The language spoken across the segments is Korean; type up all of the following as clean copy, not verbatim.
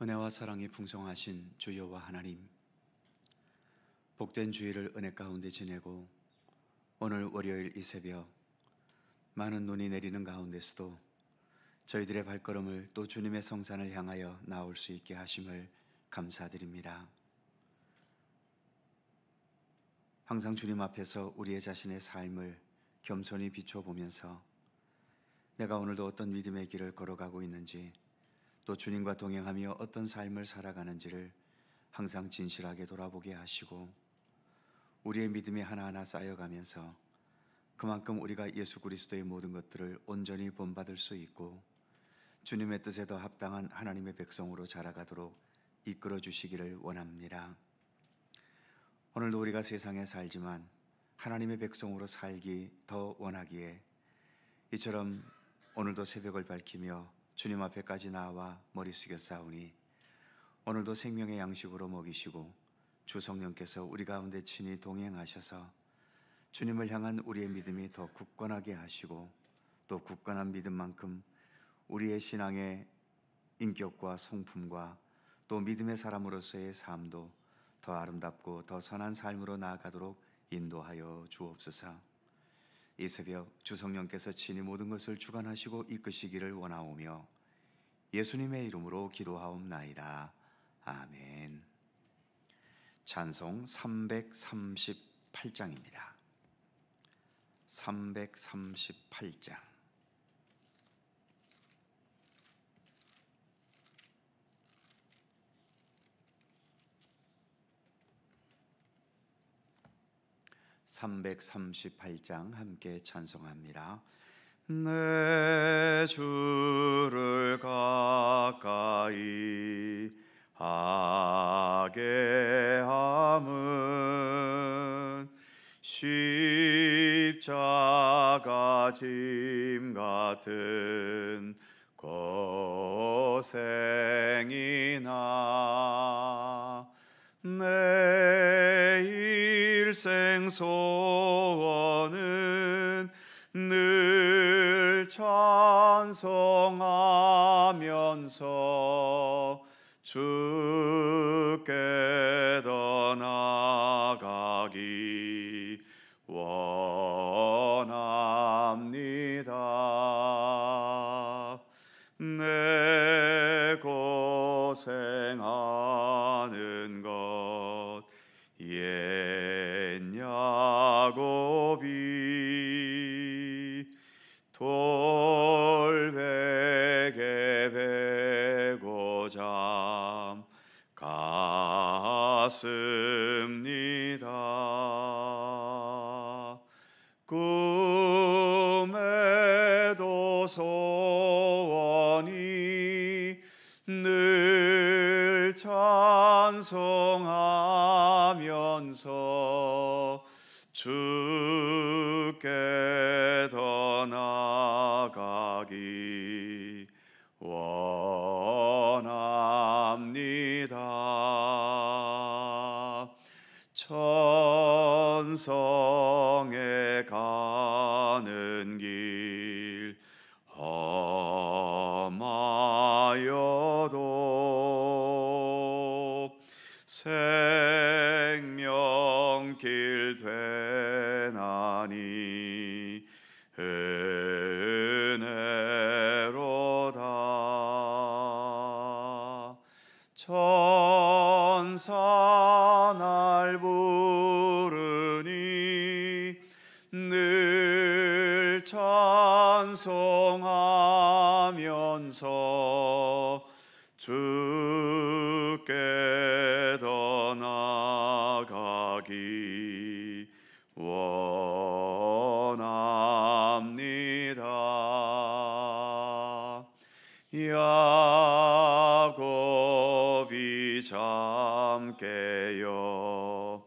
은혜와 사랑이 풍성하신 주 여호와 하나님, 복된 주일을 은혜 가운데 지내고 오늘 월요일 이 새벽 많은 눈이 내리는 가운데서도 저희들의 발걸음을 또 주님의 성산을 향하여 나올 수 있게 하심을 감사드립니다. 항상 주님 앞에서 우리의 자신의 삶을 겸손히 비춰보면서 내가 오늘도 어떤 믿음의 길을 걸어가고 있는지, 또 주님과 동행하며 어떤 삶을 살아가는지를 항상 진실하게 돌아보게 하시고 우리의 믿음이 하나하나 쌓여가면서 그만큼 우리가 예수 그리스도의 모든 것들을 온전히 본받을 수 있고 주님의 뜻에 더 합당한 하나님의 백성으로 자라가도록 이끌어 주시기를 원합니다. 오늘도 우리가 세상에 살지만 하나님의 백성으로 살기 더 원하기에 이처럼 오늘도 새벽을 밝히며 주님 앞에까지 나와 머리 숙여 싸우니 오늘도 생명의 양식으로 먹이시고 주 성령께서 우리 가운데 친히 동행하셔서 주님을 향한 우리의 믿음이 더 굳건하게 하시고 또 굳건한 믿음만큼 우리의 신앙의 인격과 성품과 또 믿음의 사람으로서의 삶도 더 아름답고 더 선한 삶으로 나아가도록 인도하여 주옵소서. 이 새벽 주 성령께서 친히 모든 것을 주관하시고 이끄시기를 원하오며 예수님의 이름으로 기도하옵나이다. 아멘. 찬송 338장입니다. 338장. 함께 찬송합니다. 내 주를 가까이 하게 함은 십자가 짐 같은 고생이나 내 일생 소원은 늘 찬송하면서 주께 더 나아가기 원합니다. 내 고생하는 것 옛 야곱이 돌베개 베고 잠 갔습니다. 꿈에도 소원이 늘 찬송하면서 주께 더 나아가기 원합니다. 천성에 가는 길 험하여도 생명길 되나니 은혜로다. 천사 날 부르니 늘 찬송하면서 주께 더 나아가기 원합니다. 야곱이 잠 깨어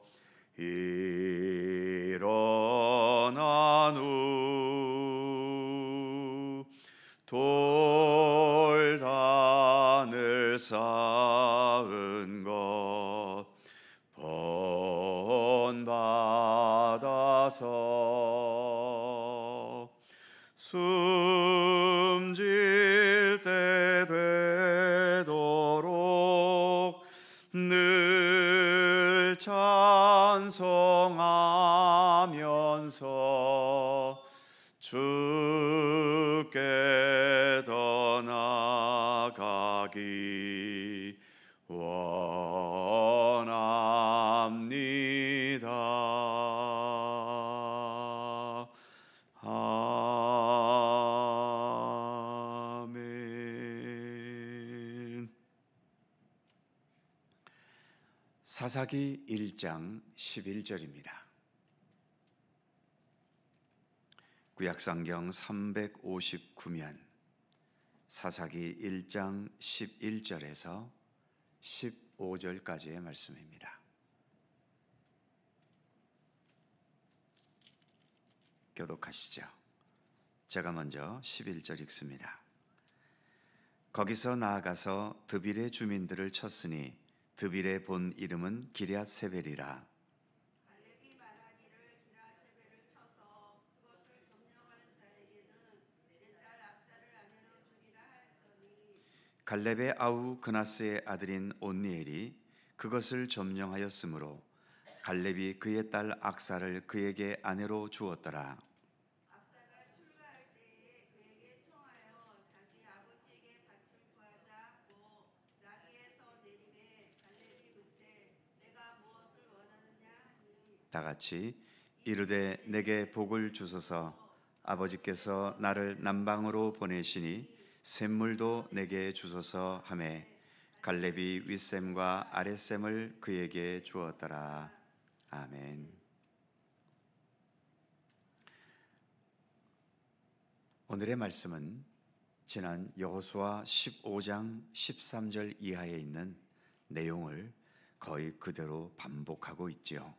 일어난 후 돌단을 쌓은 것 본받아서 숨질 때 되도록 찬송하면서 주께 더 나아가기 원합니다. 아멘. 사사기 1장 11절입니다. 구약성경 359면 사사기 1장 11절에서 15절까지의 말씀입니다. 교독하시죠. 제가 먼저 11절 읽습니다. 거기서 나아가서 드빌의 주민들을 쳤으니 드빌의 본 이름은 기럇세벨이라. 갈렙이 말하기를 기럇세벨을 쳐서 그것을 점령하는 자에게는 내 딸 악사를 아내로 주리라 하였더니 갈렙의 아우 그나스의 아들인 온니엘이 그것을 점령하였으므로 갈렙이 그의 딸 악사를 그에게 아내로 주었더라. 악사가 출가할 때에 그에게 청하여 자기 아버지에게 밭을 구하자 하고 나귀에서 내림에 갈렙이 묻되 내가 무엇을 원하느냐 하니 다 같이 이르되 내게 복을 주소서. 아버지께서 나를 남방으로 보내시니 샘물도 내게 주소서 하매 갈렙이 윗샘과 아랫샘을 그에게 주었더라. 아멘. 오늘의 말씀은 지난 여호수아 15장 13절 이하에 있는 내용을 거의 그대로 반복하고 있지요.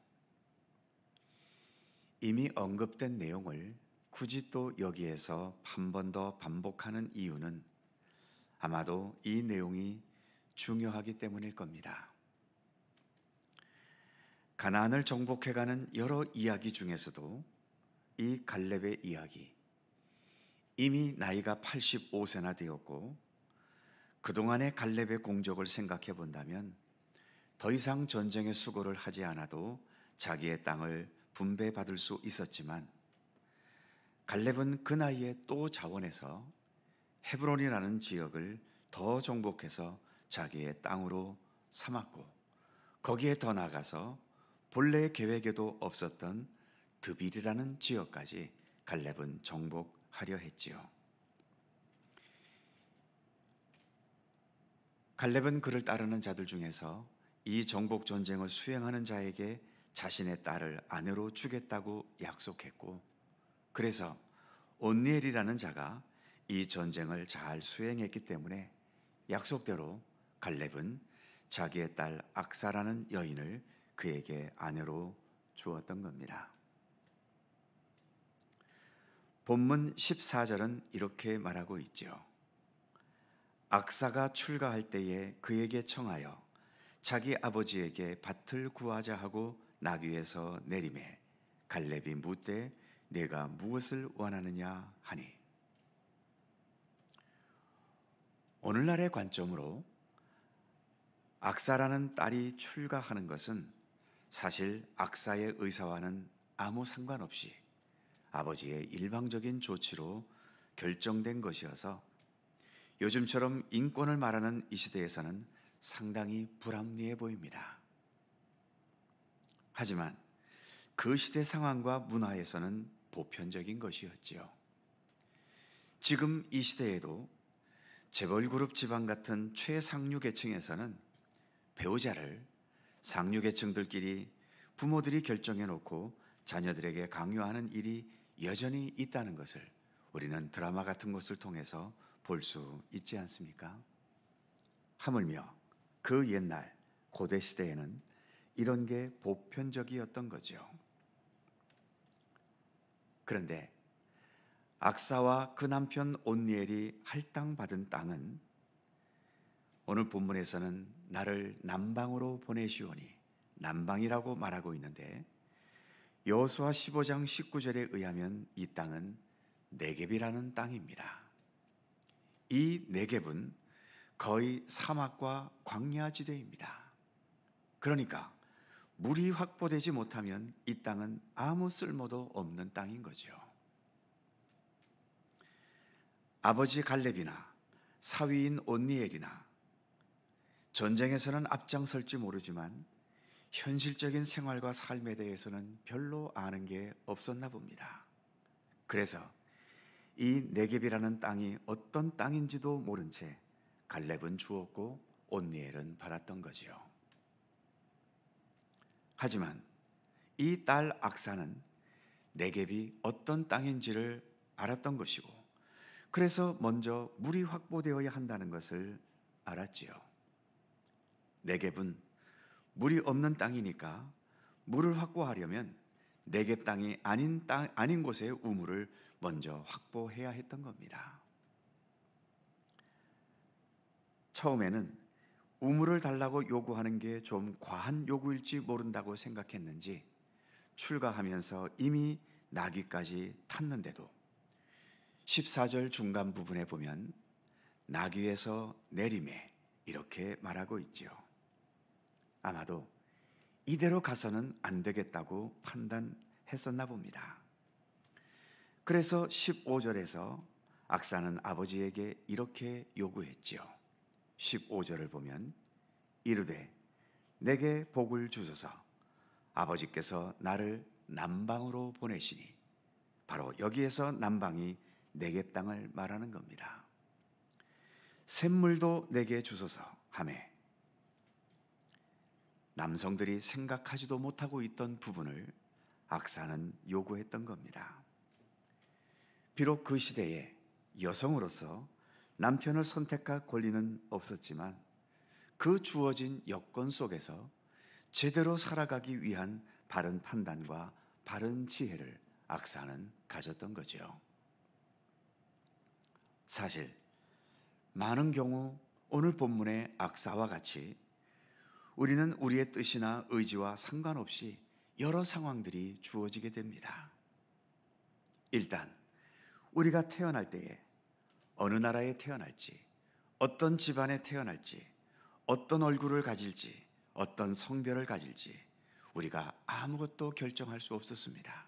이미 언급된 내용을 굳이 또 여기에서 한 번 더 반복하는 이유는 아마도 이 내용이 중요하기 때문일 겁니다. 가나안을 정복해가는 여러 이야기 중에서도 이 갈렙의 이야기, 이미 나이가 85세나 되었고 그동안의 갈렙의 공적을 생각해 본다면 더 이상 전쟁의 수고를 하지 않아도 자기의 땅을 분배받을 수 있었지만 갈렙은 그 나이에 또 자원해서 헤브론이라는 지역을 더 정복해서 자기의 땅으로 삼았고 거기에 더 나아가서 본래의 계획에도 없었던 드빌이라는 지역까지 갈렙은 정복하려 했지요. 갈렙은 그를 따르는 자들 중에서 이 정복 전쟁을 수행하는 자에게 자신의 딸을 아내로 주겠다고 약속했고 그래서 온니엘이라는 자가 이 전쟁을 잘 수행했기 때문에 약속대로 갈렙은 자기의 딸 악사라는 여인을 그에게 아내로 주었던 겁니다. 본문 14절은 이렇게 말하고 있죠. 악사가 출가할 때에 그에게 청하여 자기 아버지에게 밭을 구하자 하고 나귀에서 내림에 갈렙이 묻되 내가 무엇을 원하느냐 하니. 오늘날의 관점으로 악사라는 딸이 출가하는 것은 사실 악사의 의사와는 아무 상관없이 아버지의 일방적인 조치로 결정된 것이어서 요즘처럼 인권을 말하는 이 시대에서는 상당히 불합리해 보입니다. 하지만 그 시대 상황과 문화에서는 보편적인 것이었지요. 지금 이 시대에도 재벌그룹 집안 같은 최상류 계층에서는 배우자를 상류 계층들끼리 부모들이 결정해 놓고 자녀들에게 강요하는 일이 여전히 있다는 것을 우리는 드라마 같은 것을 통해서 볼 수 있지 않습니까? 하물며 그 옛날 고대 시대에는 이런 게 보편적이었던 거죠. 그런데 악사와 그 남편 온니엘이 할당받은 땅은 오늘 본문에서는 나를 남방으로 보내시오니 남방이라고 말하고 있는데 여호수아 15장 19절에 의하면 이 땅은 네겝이라는 땅입니다. 이 네겝은 거의 사막과 광야지대입니다. 그러니까 물이 확보되지 못하면 이 땅은 아무 쓸모도 없는 땅인 거죠. 아버지 갈렙이나 사위인 온니엘이나 전쟁에서는 앞장설지 모르지만 현실적인 생활과 삶에 대해서는 별로 아는 게 없었나 봅니다. 그래서 이 네겝이라는 땅이 어떤 땅인지도 모른 채 갈렙은 주었고 온니엘은 받았던 거지요. 하지만 이 딸 악사는 네겝이 어떤 땅인지를 알았던 것이고, 그래서 먼저 물이 확보되어야 한다는 것을 알았지요. 네겝은 물이 없는 땅이니까 물을 확보하려면 네겝 땅이 아닌 곳의 우물을 먼저 확보해야 했던 겁니다. 처음에는 우물을 달라고 요구하는 게 좀 과한 요구일지 모른다고 생각했는지 출가하면서 이미 나귀까지 탔는데도 14절 중간 부분에 보면 나귀에서 내림에 이렇게 말하고 있지요. 아마도 이대로 가서는 안 되겠다고 판단했었나 봅니다. 그래서 15절에서 악사는 아버지에게 이렇게 요구했지요. 15절을 보면 이르되 내게 복을 주소서. 아버지께서 나를 남방으로 보내시니, 바로 여기에서 남방이 네겝 땅을 말하는 겁니다. 샘물도 내게 주소서 하매 남성들이 생각하지도 못하고 있던 부분을 악사는 요구했던 겁니다. 비록 그 시대에 여성으로서 남편을 선택할 권리는 없었지만 그 주어진 여건 속에서 제대로 살아가기 위한 바른 판단과 바른 지혜를 악사는 가졌던 거죠. 사실 많은 경우 오늘 본문의 악사와 같이 우리는 우리의 뜻이나 의지와 상관없이 여러 상황들이 주어지게 됩니다. 일단 우리가 태어날 때에 어느 나라에 태어날지, 어떤 집안에 태어날지, 어떤 얼굴을 가질지, 어떤 성별을 가질지 우리가 아무것도 결정할 수 없었습니다.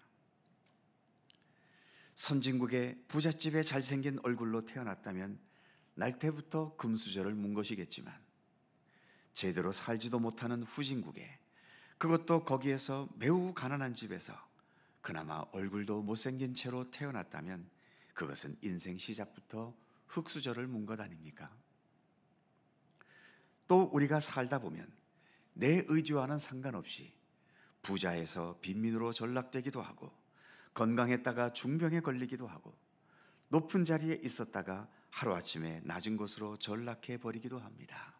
선진국의 부잣집에 잘생긴 얼굴로 태어났다면 날 때부터 금수저를 문 것이겠지만, 제대로 살지도 못하는 후진국에, 그것도 거기에서 매우 가난한 집에서 그나마 얼굴도 못생긴 채로 태어났다면 그것은 인생 시작부터 흙수저를 문 것 아닙니까? 또 우리가 살다 보면 내 의지와는 상관없이 부자에서 빈민으로 전락되기도 하고, 건강했다가 중병에 걸리기도 하고, 높은 자리에 있었다가 하루아침에 낮은 곳으로 전락해 버리기도 합니다.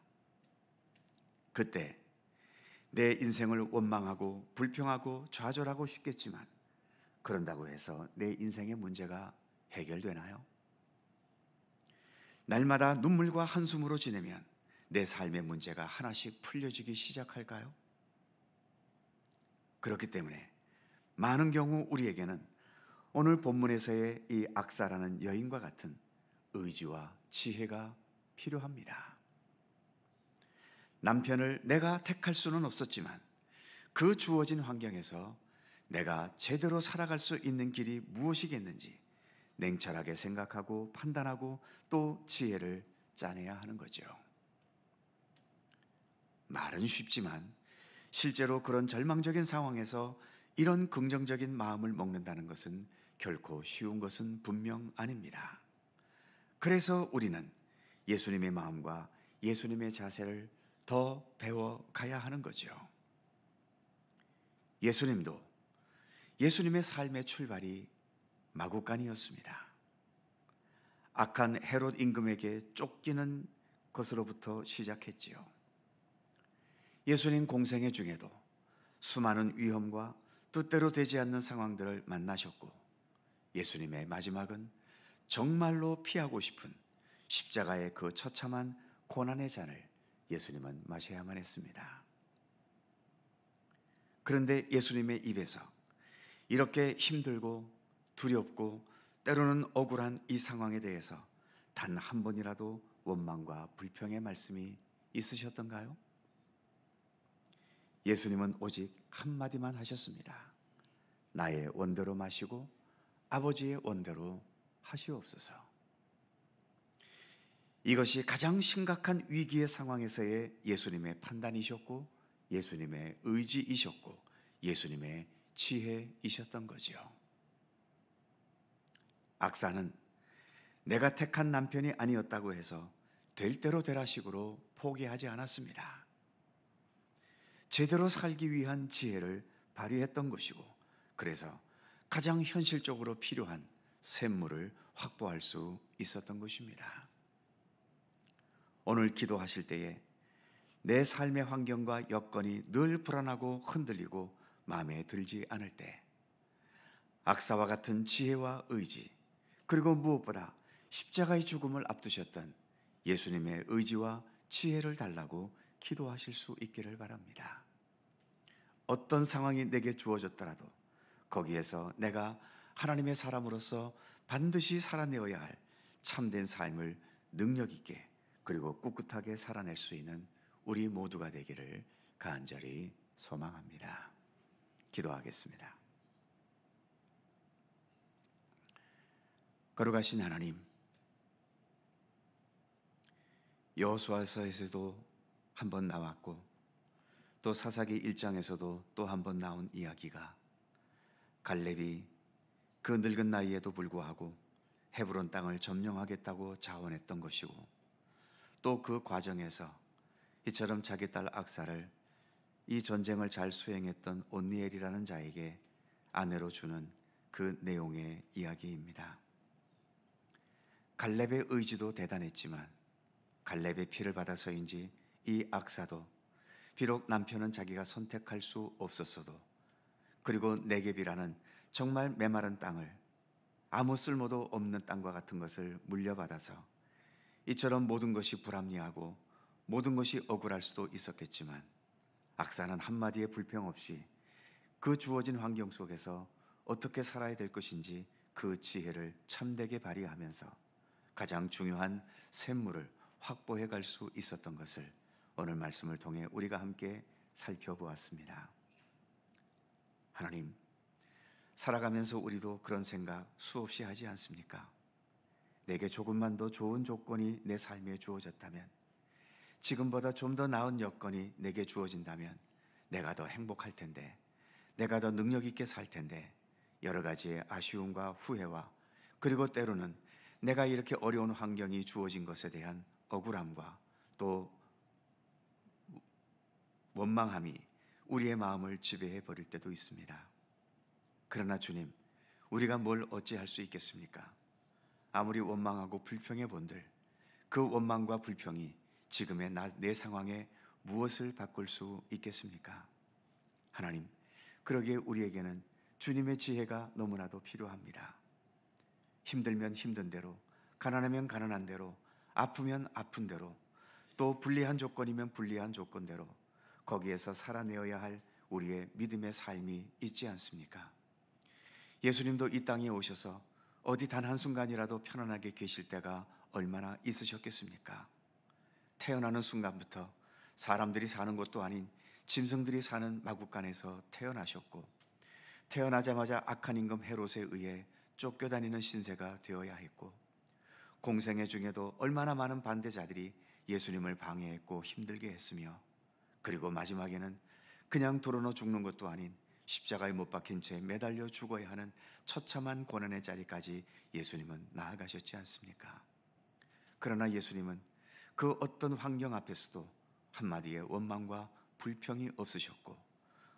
그때 내 인생을 원망하고 불평하고 좌절하고 싶겠지만, 그런다고 해서 내 인생의 문제가 해결되나요? 날마다 눈물과 한숨으로 지내면 내 삶의 문제가 하나씩 풀려지기 시작할까요? 그렇기 때문에 많은 경우 우리에게는 오늘 본문에서의 이 악사라는 여인과 같은 의지와 지혜가 필요합니다. 남편을 내가 택할 수는 없었지만 그 주어진 환경에서 내가 제대로 살아갈 수 있는 길이 무엇이겠는지 냉철하게 생각하고 판단하고 또 지혜를 짜내야 하는 거죠. 말은 쉽지만 실제로 그런 절망적인 상황에서 이런 긍정적인 마음을 먹는다는 것은 결코 쉬운 것은 분명 아닙니다. 그래서 우리는 예수님의 마음과 예수님의 자세를 더 배워가야 하는 거죠. 예수님도 예수님의 삶의 출발이 마구간이었습니다. 악한 헤롯 임금에게 쫓기는 것으로부터 시작했지요. 예수님 공생애 중에도 수많은 위험과 뜻대로 되지 않는 상황들을 만나셨고, 예수님의 마지막은 정말로 피하고 싶은 십자가의 그 처참한 고난의 잔을 예수님은 마셔야만 했습니다. 그런데 예수님의 입에서 이렇게 힘들고 두렵고 때로는 억울한 이 상황에 대해서 단 한 번이라도 원망과 불평의 말씀이 있으셨던가요? 예수님은 오직 한마디만 하셨습니다. 나의 원대로 마시고 아버지의 원대로 하시옵소서. 이것이 가장 심각한 위기의 상황에서의 예수님의 판단이셨고 예수님의 의지이셨고 예수님의 지혜이셨던 거지요. 악사는 내가 택한 남편이 아니었다고 해서 될 대로 되라 식으로 포기하지 않았습니다. 제대로 살기 위한 지혜를 발휘했던 것이고 그래서 가장 현실적으로 필요한 샘물을 확보할 수 있었던 것입니다. 오늘 기도하실 때에 내 삶의 환경과 여건이 늘 불안하고 흔들리고 마음에 들지 않을 때 악사와 같은 지혜와 의지 그리고 무엇보다 십자가의 죽음을 앞두셨던 예수님의 의지와 지혜를 달라고 기도하실 수 있기를 바랍니다. 어떤 상황이 내게 주어졌더라도 거기에서 내가 하나님의 사람으로서 반드시 살아내어야 할 참된 삶을 능력 있게 그리고 꿋꿋하게 살아낼 수 있는 우리 모두가 되기를 간절히 소망합니다. 기도하겠습니다. 거룩하신 하나님, 여호수아서에서도 한번 나왔고 또 사사기 1장에서도 또 한번 나온 이야기가 갈렙이 그 늙은 나이에도 불구하고 헤브론 땅을 점령하겠다고 자원했던 것이고 또 그 과정에서 이처럼 자기 딸 악사를 이 전쟁을 잘 수행했던 온니엘이라는 자에게 아내로 주는 그 내용의 이야기입니다. 갈렙의 의지도 대단했지만 갈렙의 피를 받아서인지 이 악사도 비록 남편은 자기가 선택할 수 없었어도 그리고 네겝이라는 정말 메마른 땅을 아무 쓸모도 없는 땅과 같은 것을 물려받아서 이처럼 모든 것이 불합리하고 모든 것이 억울할 수도 있었겠지만 악사는 한마디의 불평 없이 그 주어진 환경 속에서 어떻게 살아야 될 것인지 그 지혜를 참되게 발휘하면서 가장 중요한 샘물을 확보해 갈 수 있었던 것을 오늘 말씀을 통해 우리가 함께 살펴보았습니다. 하나님, 살아가면서 우리도 그런 생각 수없이 하지 않습니까? 내게 조금만 더 좋은 조건이 내 삶에 주어졌다면, 지금보다 좀 더 나은 여건이 내게 주어진다면 내가 더 행복할 텐데, 내가 더 능력 있게 살 텐데, 여러 가지의 아쉬움과 후회와 그리고 때로는 내가 이렇게 어려운 환경이 주어진 것에 대한 억울함과 또 원망함이 우리의 마음을 지배해 버릴 때도 있습니다. 그러나 주님, 우리가 뭘 어찌할 수 있겠습니까? 아무리 원망하고 불평해 본들 그 원망과 불평이 지금의 내 상황에 무엇을 바꿀 수 있겠습니까? 하나님, 그러기에 우리에게는 주님의 지혜가 너무나도 필요합니다. 힘들면 힘든 대로, 가난하면 가난한 대로, 아프면 아픈 대로, 또 불리한 조건이면 불리한 조건대로 거기에서 살아내어야 할 우리의 믿음의 삶이 있지 않습니까? 예수님도 이 땅에 오셔서 어디 단 한순간이라도 편안하게 계실 때가 얼마나 있으셨겠습니까? 태어나는 순간부터 사람들이 사는 곳도 아닌 짐승들이 사는 마국간에서 태어나셨고 태어나자마자 악한 임금 헤롯에 의해 쫓겨다니는 신세가 되어야 했고 공생애 중에도 얼마나 많은 반대자들이 예수님을 방해했고 힘들게 했으며 그리고 마지막에는 그냥 드러져 죽는 것도 아닌 십자가에 못 박힌 채 매달려 죽어야 하는 처참한 고난의 자리까지 예수님은 나아가셨지 않습니까? 그러나 예수님은 그 어떤 환경 앞에서도 한마디의 원망과 불평이 없으셨고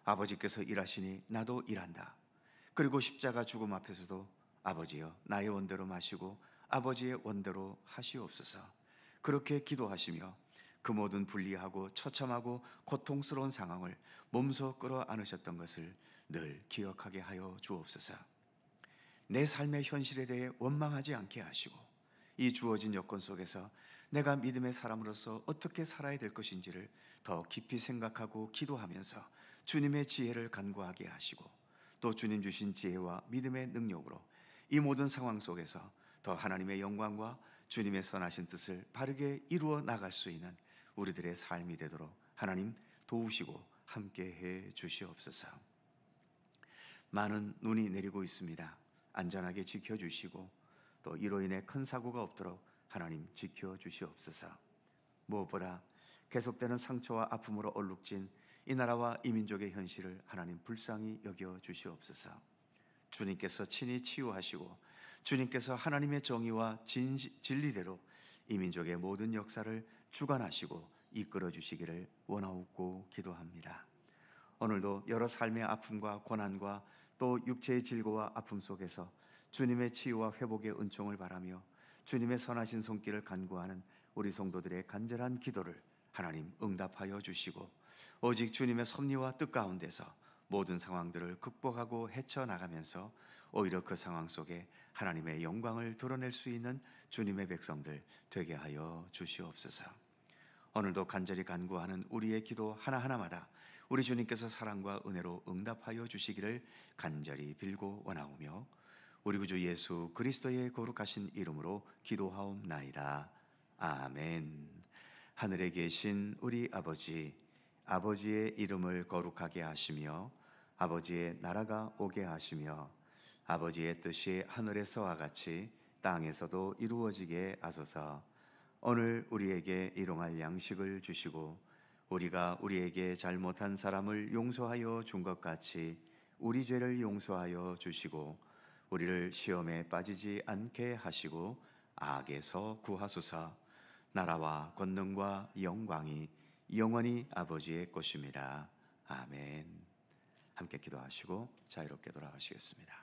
아버지께서 일하시니 나도 일한다. 그리고 십자가 죽음 앞에서도 아버지여 나의 원대로 마시고 아버지의 원대로 하시옵소서. 그렇게 기도하시며 그 모든 불리하고 처참하고 고통스러운 상황을 몸소 끌어안으셨던 것을 늘 기억하게 하여 주옵소서. 내 삶의 현실에 대해 원망하지 않게 하시고 이 주어진 여건 속에서 내가 믿음의 사람으로서 어떻게 살아야 될 것인지를 더 깊이 생각하고 기도하면서 주님의 지혜를 간구하게 하시고 또 주님 주신 지혜와 믿음의 능력으로 이 모든 상황 속에서 더 하나님의 영광과 주님의 선하신 뜻을 바르게 이루어 나갈 수 있는 우리들의 삶이 되도록 하나님 도우시고 함께해 주시옵소서. 많은 눈이 내리고 있습니다. 안전하게 지켜주시고 또 이로 인해 큰 사고가 없도록 하나님 지켜주시옵소서. 무엇보다 계속되는 상처와 아픔으로 얼룩진 이 나라와 이 민족의 현실을 하나님 불쌍히 여겨 주시옵소서. 주님께서 친히 치유하시고 주님께서 하나님의 정의와 진리대로 이 민족의 모든 역사를 주관하시고 이끌어 주시기를 원하옵고 기도합니다. 오늘도 여러 삶의 아픔과 고난과 또 육체의 질고와 아픔 속에서 주님의 치유와 회복의 은총을 바라며 주님의 선하신 손길을 간구하는 우리 성도들의 간절한 기도를 하나님 응답하여 주시고 오직 주님의 섭리와 뜻 가운데서 모든 상황들을 극복하고 헤쳐나가면서 오히려 그 상황 속에 하나님의 영광을 드러낼 수 있는 주님의 백성들 되게 하여 주시옵소서. 오늘도 간절히 간구하는 우리의 기도 하나하나마다 우리 주님께서 사랑과 은혜로 응답하여 주시기를 간절히 빌고 원하오며 우리 구주 예수 그리스도의 거룩하신 이름으로 기도하옵나이다. 아멘. 하늘에 계신 우리 아버지, 아버지의 이름을 거룩하게 하시며 아버지의 나라가 오게 하시며 아버지의 뜻이 하늘에서와 같이 땅에서도 이루어지게 하소서. 오늘 우리에게 일용할 양식을 주시고 우리가 우리에게 잘못한 사람을 용서하여 준 것 같이 우리 죄를 용서하여 주시고 우리를 시험에 빠지지 않게 하시고 악에서 구하소서. 나라와 권능과 영광이 영원히 아버지의 것입니다. 아멘. 함께 기도하시고 자유롭게 돌아가시겠습니다.